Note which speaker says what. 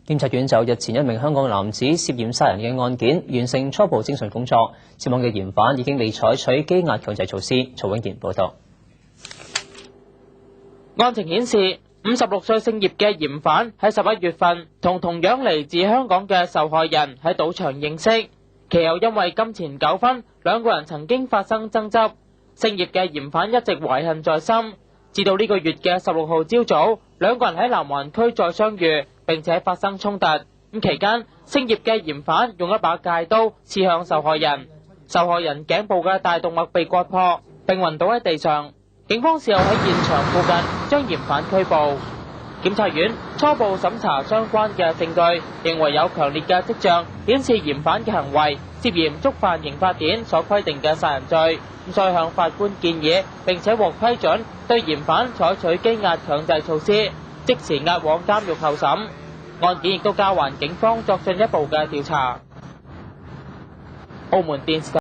Speaker 1: 檢察院就日前一名香港男子涉嫌殺人嘅案件完成初步偵訊工作，涉案嘅嫌犯已經被採取羈押強制措施。曹永賢報道。
Speaker 2: 案情顯示，56歲姓葉嘅嫌犯喺11月份同同樣嚟自香港嘅受害人喺賭場認識，其後因為金錢糾紛，兩個人曾經發生爭執。姓葉嘅嫌犯一直懷恨在心，至到呢個月嘅16號朝早，兩個人喺南環區再相遇，並且發生衝突。咁期間，姓葉嘅嫌犯用一把戒刀刺向受害人，受害人頸部嘅大動脈被割破，並暈倒喺地上。警方事後喺現場附近將嫌犯拘捕。檢察院初步審查相關嘅證據，認為有強烈嘅跡象顯示嫌犯嘅行為涉嫌觸犯刑法典所規定嘅殺人罪，再向法官建議並且獲批准對嫌犯採取羈押強制措施，即時押往監獄候審。案件亦都交還警方作進一步嘅調查。澳門電視台